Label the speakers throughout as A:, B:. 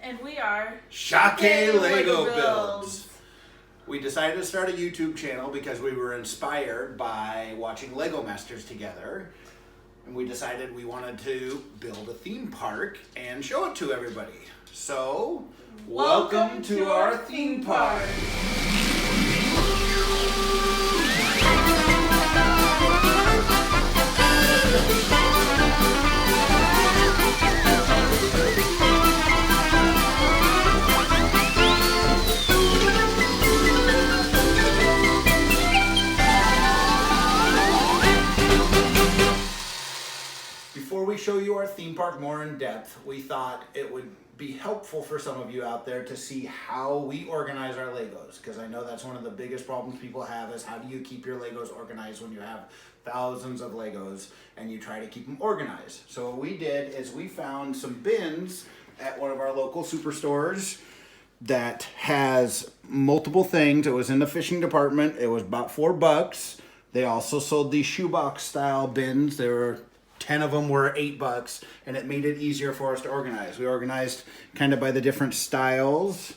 A: And we are
B: Shake Lego Builds. We decided to start a YouTube channel because we were inspired by watching Lego Masters together. And we decided we wanted to build a theme park and show it to everybody. So, welcome to our theme park. Before we show you our theme park more in depth, we thought it would be helpful for some of you out there to see how we organize our Legos, because I know that's one of the biggest problems people have is how do you keep your Legos organized when you have thousands of Legos and you try to keep them organized. So what we did is we found some bins at one of our local superstores that has multiple things. It was in the fishing department. It was about $4. They also sold these shoebox style bins. There were 10 of them were $8, and it made it easier for us to organize. We organized kind of by the different styles,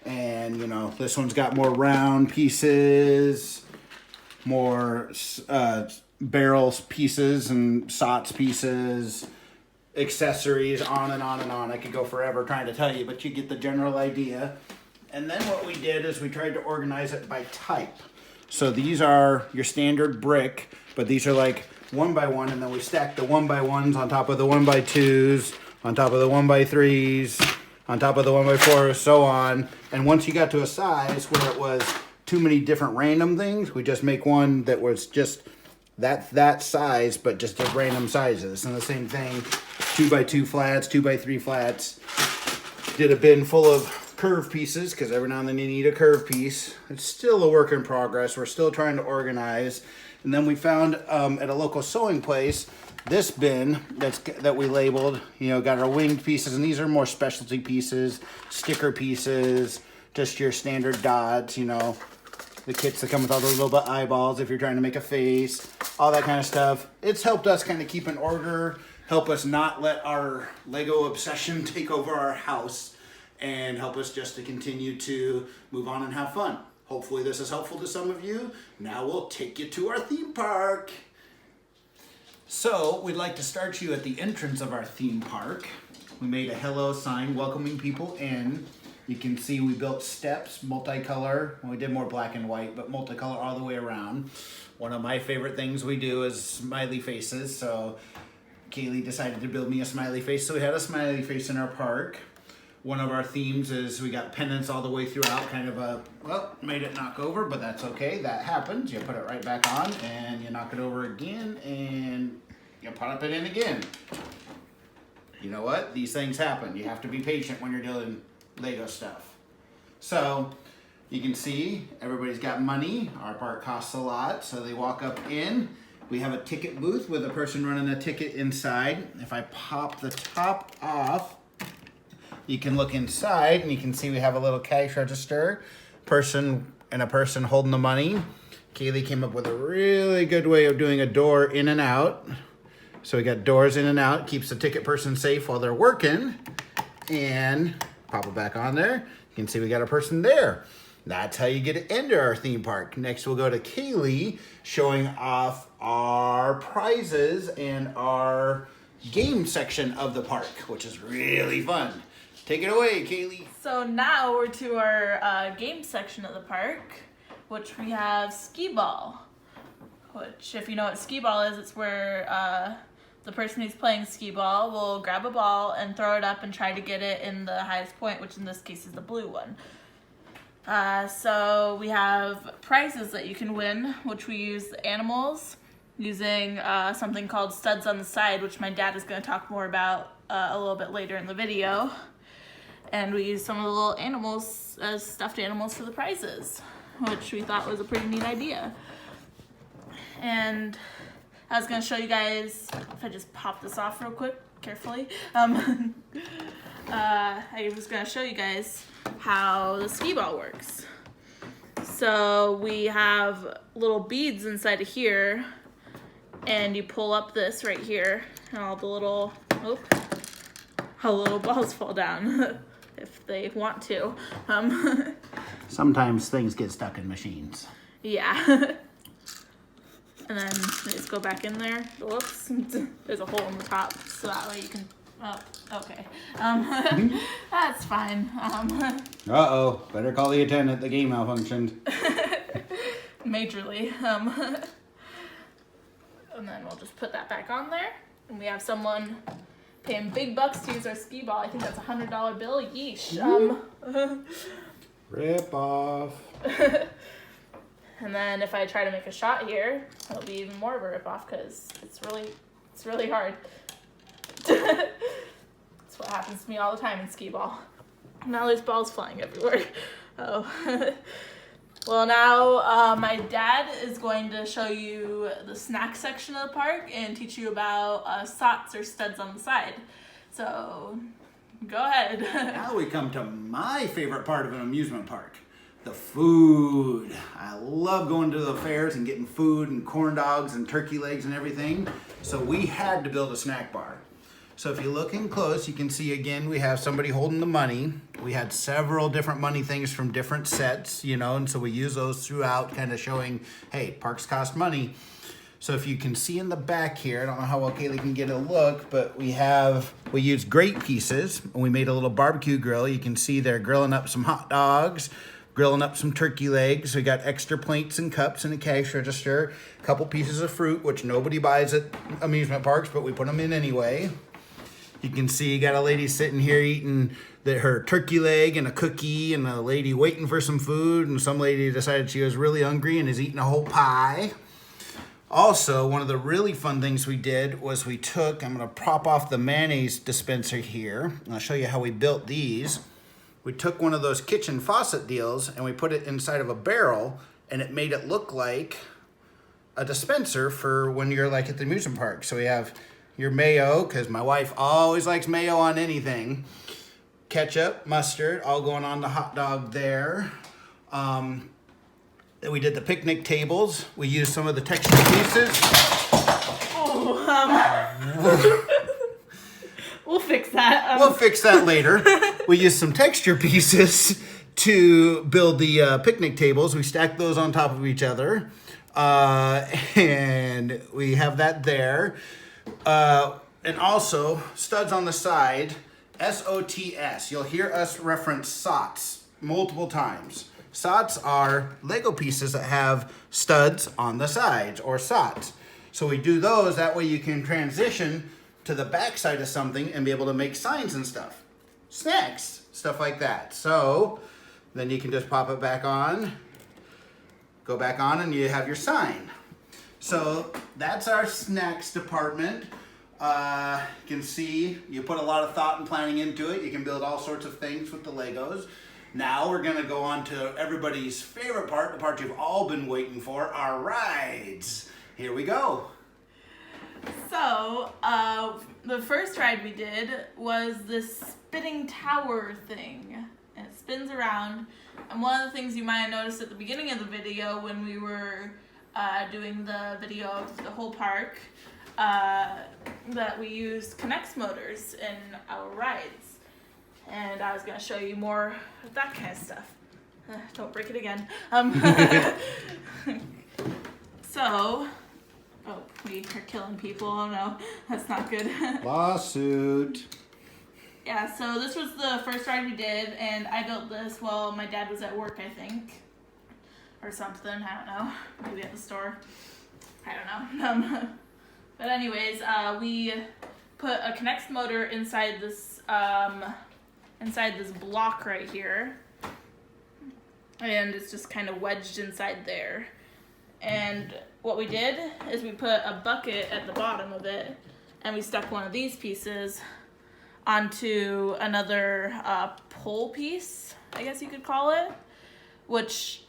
B: and you know, this one's got more round pieces, more barrels pieces and sots pieces, accessories, on and on and on. I could go forever trying to tell you, but you get the general idea. And then what we did is we tried to organize it by type. So these are your standard brick, but these are like 1x1, and then we stack the 1x1s on top of the 1x2s, on top of the 1x3s, on top of the 1x4s, so on. And once you got to a size where it was too many different random things, we just make one that was just that size, but just of random sizes. And the same thing, 2x2 flats, 2x3 flats. Did a bin full of curve pieces, because every now and then you need a curve piece. It's still a work in progress. We're still trying to organize. And then we found at a local sewing place this bin that we labeled, you know, got our winged pieces, and these are more specialty pieces, sticker pieces, just your standard dots, you know, the kits that come with all those little bit eyeballs if you're trying to make a face, all that kind of stuff. It's helped us kind of keep an order, help us not let our Lego obsession take over our house, and help us just to continue to move on and have fun. Hopefully this is helpful to some of you. Now we'll take you to our theme park. So we'd like to start you at the entrance of our theme park. We made a hello sign welcoming people in. You can see we built steps, multicolor. Well, we did more black and white, but multicolor all the way around. One of my favorite things we do is smiley faces. So Kaylee decided to build me a smiley face. So we had a smiley face in our park. One of our themes is we got pennants all the way throughout, kind of a, well, made it knock over, but that's okay. That happens. You put it right back on and you knock it over again and you put it in again. You know what? These things happen. You have to be patient when you're doing Lego stuff. So you can see everybody's got money. Our park costs a lot, so they walk up in. We have a ticket booth with a person running a ticket inside. If I pop the top off, you can look inside and you can see we have a little cash register, person holding the money. Kaylee came up with a really good way of doing a door in and out. So we got doors in and out, keeps the ticket person safe while they're working. And pop it back on there. You can see we got a person there. That's how you get into our theme park. Next we'll go to Kaylee showing off our prizes and our game section of the park, which is really fun. Take it away, Kaylee.
A: So now we're to our game section of the park, which we have skee ball. Which, if you know what skee ball is, it's where the person who's playing skee ball will grab a ball and throw it up and try to get it in the highest point, which in this case is the blue one. So we have prizes that you can win, which we use animals using something called studs on the side, which my dad is going to talk more about a little bit later in the video. And we used some of the little animals as stuffed animals for the prizes, which we thought was a pretty neat idea. And I was going to show you guys, if I just pop this off real quick, carefully. I was going to show you guys how the skee ball works. So we have little beads inside of here, and you pull up this right here, and all the little, how little balls fall down. If they want to.
B: Sometimes things get stuck in machines.
A: Yeah. And then just go back in there. Whoops. There's a hole in the top, so that way you can. Oh, okay. That's fine.
B: Uh-oh. Better call the attendant. The game malfunctioned.
A: Majorly. And then we'll just put that back on there. And we have someone paying big bucks to use our skee ball. I think that's a $100 bill. Yeesh.
B: Rip off.
A: And then if I try to make a shot here, it'll be even more of a rip off because it's really hard. That's what happens to me all the time in skee ball. Now there's balls flying everywhere. Oh. Well, now my dad is going to show you the snack section of the park and teach you about sots or studs on the side. So, go ahead.
B: Now we come to my favorite part of an amusement park, the food. I love going to the fairs and getting food and corn dogs and turkey legs and everything. So we had to build a snack bar. So if you look in close, you can see again, we have somebody holding the money. We had several different money things from different sets, you know, and so we use those throughout, kind of showing, hey, parks cost money. So if you can see in the back here, I don't know how well Kaylee can get a look, but we used grate pieces, and we made a little barbecue grill. You can see they're grilling up some hot dogs, grilling up some turkey legs. We got extra plates and cups and a cash register, a couple pieces of fruit, which nobody buys at amusement parks, but we put them in anyway. You can see you got a lady sitting here eating her turkey leg and a cookie, and a lady waiting for some food, and some lady decided she was really hungry and is eating a whole pie. Also, one of the really fun things we did was I'm going to prop off the mayonnaise dispenser here, and I'll show you how we built these. We took one of those kitchen faucet deals and we put it inside of a barrel, and it made it look like a dispenser for when you're like at the amusement park. So we have your mayo, because my wife always likes mayo on anything. Ketchup, mustard, all going on the hot dog there. We did the picnic tables. We used some of the texture pieces.
A: We'll fix that.
B: We'll fix that later. We used some texture pieces to build the picnic tables. We stacked those on top of each other. And we have that there. And also, studs on the side, SOTS. You'll hear us reference SOTS multiple times. SOTS are Lego pieces that have studs on the sides, or SOTS. So we do those, that way you can transition to the back side of something and be able to make signs and stuff. Snacks, stuff like that. So then you can just pop it back on, go back on, and you have your sign. So that's our snacks department. You can see you put a lot of thought and planning into it. You can build all sorts of things with the Legos. Now we're going to go on to everybody's favorite part, the part you've all been waiting for, our rides. Here we go.
A: So, the first ride we did was this spinning tower thing. And it spins around. And one of the things you might have noticed at the beginning of the video when we were doing the video of the whole park, that we used K'NEX motors in our rides. And I was going to show you more of that kind of stuff. Don't break it again. So, we are killing people. Oh no, that's not good.
B: Lawsuit.
A: Yeah, so this was the first ride we did, and I built this while my dad was at work, I think. Or something, I don't know. Maybe at the store. I don't know. But anyways, we put a K'NEX motor inside this block right here. And it's just kind of wedged inside there. And what we did is we put a bucket at the bottom of it, and we stuck one of these pieces onto another pole piece, I guess you could call it, which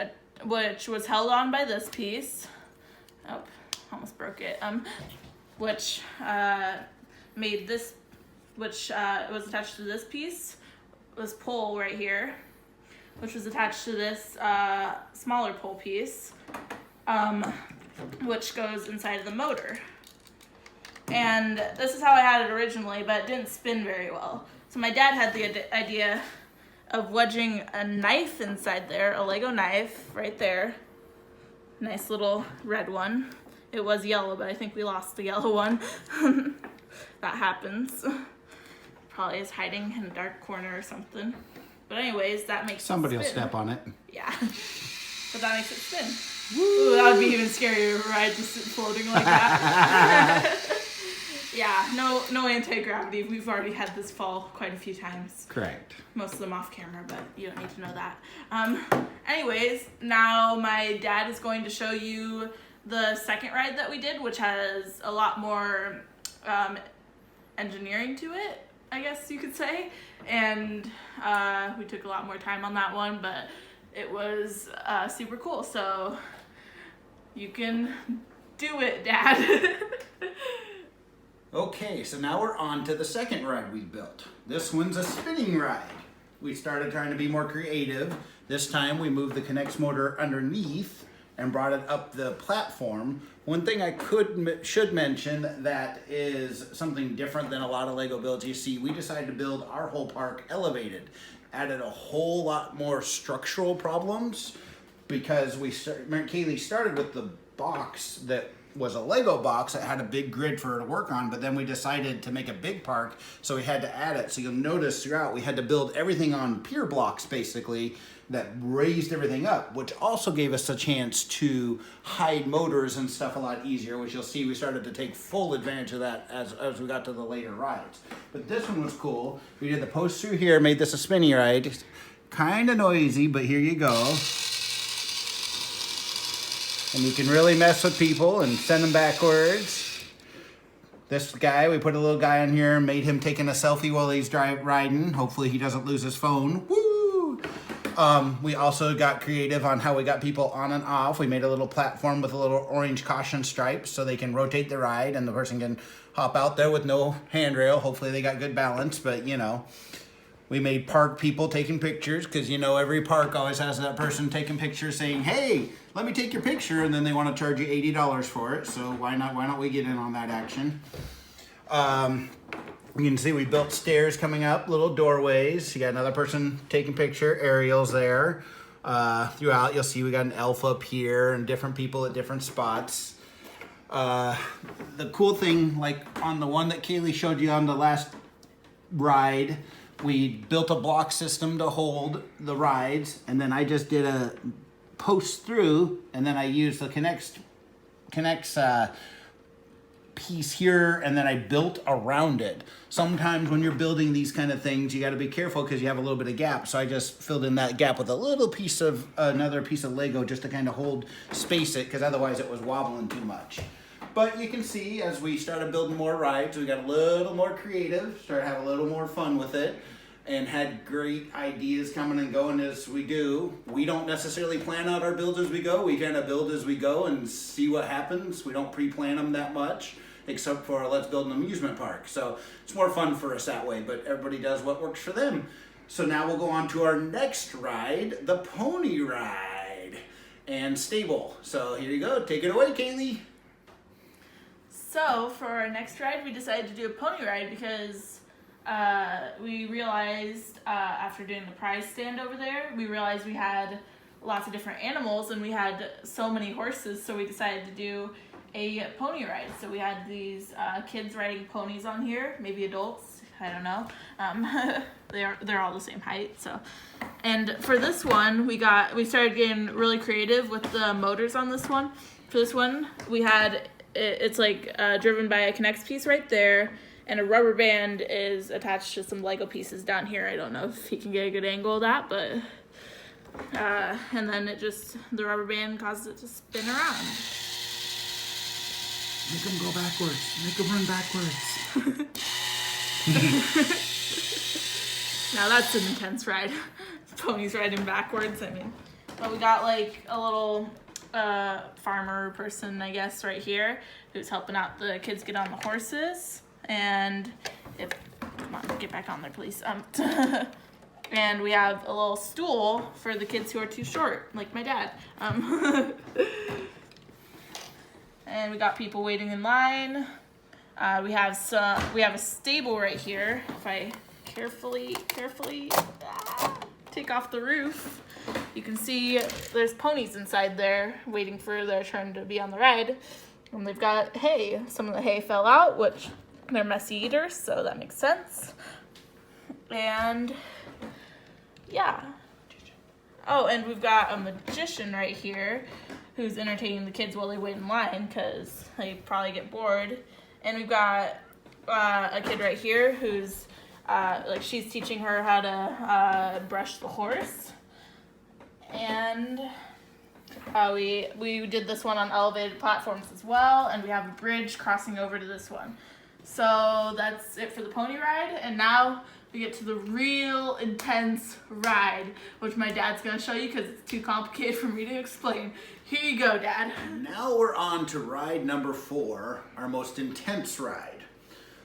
A: was held on by this piece. Oh, almost broke it. Which made this, which was attached to this piece, this pole right here, which was attached to this smaller pole piece, which goes inside of the motor. And this is how I had it originally, but it didn't spin very well. So my dad had the idea of wedging a knife inside there, a Lego knife right there. Nice little red one. It was yellow, but I think we lost the yellow one. That happens. Probably is hiding in a dark corner or something. But anyways, that makes
B: Somebody
A: it
B: will
A: spin.
B: step on it.
A: Yeah. But that makes it spin. Ooh, that would be even scarier, right? Just floating like that. Yeah, no anti-gravity. We've already had this fall quite a few times.
B: Correct.
A: Most of them off camera, but you don't need to know that. Anyways, now my dad is going to show you the second ride that we did, which has a lot more engineering to it, I guess you could say. And we took a lot more time on that one, but it was super cool. So you can do it, Dad.
B: Okay, so now we're on to the second ride we built. This one's a spinning ride. We started trying to be more creative. This time we moved the K'NEX motor underneath and brought it up the platform. One thing I should mention that is something different than a lot of Lego builds you see, we decided to build our whole park elevated. Added a whole lot more structural problems because Kaylee started with the box that was a Lego box that had a big grid for her to work on, but then we decided to make a big park, so we had to add it. So you'll notice throughout we had to build everything on pier blocks basically that raised everything up, which also gave us a chance to hide motors and stuff a lot easier, which you'll see we started to take full advantage of that as we got to the later rides. But this one was cool. We did the post through here, made this a spinny ride. Kind of noisy, but here you go. And you can really mess with people and send them backwards. This guy, we put a little guy on here and made him taking a selfie while he's riding. Hopefully he doesn't lose his phone. Woo! We also got creative on how we got people on and off. We made a little platform with a little orange caution stripe so they can rotate the ride and the person can hop out there with no handrail. Hopefully they got good balance, but you know. We made park people taking pictures because, you know, every park always has that person taking pictures saying, hey, let me take your picture, and then they want to charge you $80 for it. So why not we get in on that action? You can see we built stairs coming up, little doorways. You got another person taking picture, Ariel's there. Throughout, you'll see we got an elf up here and different people at different spots. The cool thing, like on the one that Kaylee showed you on the last ride, we built a block system to hold the rides, and then I just did a post through, and then I used the K'NEX piece here, and then I built around it. Sometimes when you're building these kind of things, you got to be careful because you have a little bit of gap. So I just filled in that gap with a little piece of another piece of Lego just to kind of space it, because otherwise it was wobbling too much. But you can see as we started building more rides, we got a little more creative, started having a little more fun with it, and had great ideas coming and going as we do. We don't necessarily plan out our builds as we go. We kind of build as we go and see what happens. We don't pre-plan them that much, except for let's build an amusement park. So it's more fun for us that way, but everybody does what works for them. So now we'll go on to our next ride, the pony ride and stable. So here you go, take it away, Kaylee.
A: So for our next ride, we decided to do a pony ride because we realized after doing the prize stand over there, we realized we had lots of different animals and we had so many horses, so we decided to do a pony ride. So we had these kids riding ponies on here, maybe adults, I don't know. They're all the same height. So, and for this one, we started getting really creative with the motors on this one. For this one, we had it's like driven by a K'NEX piece right there, and a rubber band is attached to some Lego pieces down here. I don't know if he can get a good angle of that, but and then the rubber band causes it to spin around.
B: Make them go backwards. Make them run backwards.
A: Now that's an intense ride. Ponies riding backwards. I mean, but we got like a little farmer person, I guess, right here, who's helping out the kids get on the horses. And come on, get back on there, please. And we have a little stool for the kids who are too short, like my dad. And we got people waiting in line. We have a stable right here. If I carefully, take off the roof, you can see there's ponies inside there waiting for their turn to be on the ride. And they've got hay. Some of the hay fell out, which they're messy eaters, so that makes sense. And yeah. Oh, and we've got a magician right here who's entertaining the kids while they wait in line because they probably get bored. And we've got a kid right here who's like she's teaching her how to brush the horse. And we did this one on elevated platforms as well, and we have a bridge crossing over to this one. So that's it for the pony ride, and now we get to the real intense ride, which my dad's gonna show you because it's too complicated for me to explain. Here you go, Dad.
B: Now we're on to ride number 4, our most intense ride.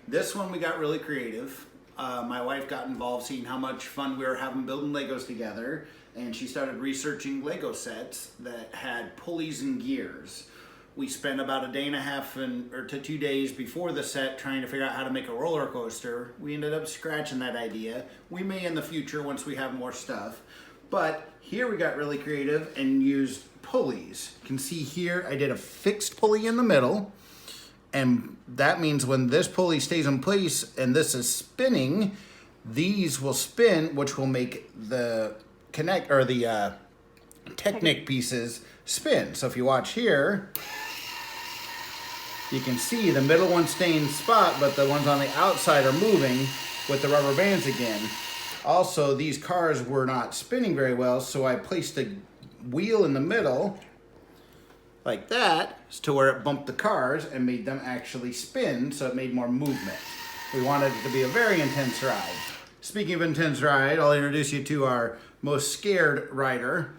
B: This one we got really creative. My wife got involved seeing how much fun we were having building Legos together, and she started researching Lego sets that had pulleys and gears. We spent about a day and a half to 2 days before the set trying to figure out how to make a roller coaster. We ended up scratching that idea. We may in the future once we have more stuff. But here we got really creative and used pulleys. You can see here I did a fixed pulley in the middle. And that means when this pulley stays in place and this is spinning, these will spin, which will make the Technic pieces spin. So if you watch here, you can see the middle one staying spot, but the ones on the outside are moving with the rubber bands again. Also, these cars were not spinning very well, so I placed a wheel in the middle like that to where it bumped the cars and made them actually spin, so it made more movement. We wanted it to be a very intense ride. Speaking of intense ride, I'll introduce you to our most scared rider.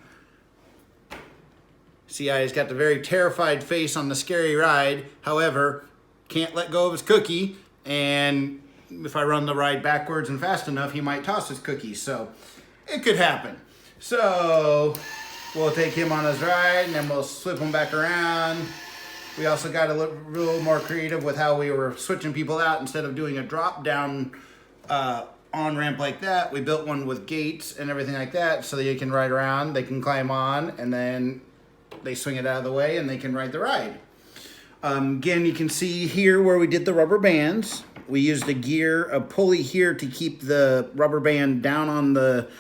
B: See how he's got the very terrified face on the scary ride. However, can't let go of his cookie, and if I run the ride backwards and fast enough, he might toss his cookie, so it could happen. So we'll take him on his ride, and then we'll flip him back around. We also got a little more creative with how we were switching people out. Instead of doing a drop-down on-ramp like that, we built one with gates and everything like that, so that you can ride around, they can climb on, and then they swing it out of the way, and they can ride the ride. Again, you can see here where we did the rubber bands. We used a pulley here to keep the rubber band down on the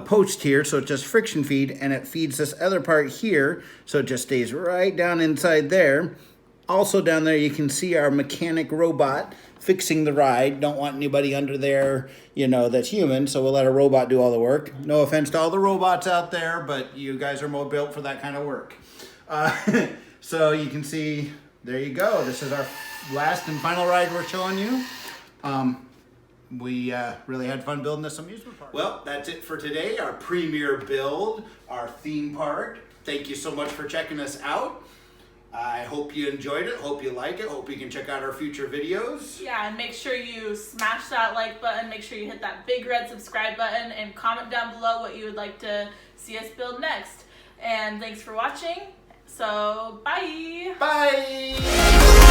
B: post here, so it's just friction feed, and it feeds this other part here, so it just stays right down inside there. Also down there you can see our mechanic robot fixing the ride. Don't want anybody under there, that's human, so we'll let a robot do all the work. No offense to all the robots out there, but you guys are more built for that kind of work. So you can see, there you go. This is our last and final ride we're showing you. We really had fun building this amusement park. Well, that's it for today, our premiere build, our theme park. Thank you so much for checking us out. I hope you enjoyed it, hope you like it, hope you can check out our future videos.
A: Yeah, and make sure you smash that like button, make sure you hit that big red subscribe button, and comment down below what you would like to see us build next. And thanks for watching, so bye!
B: Bye!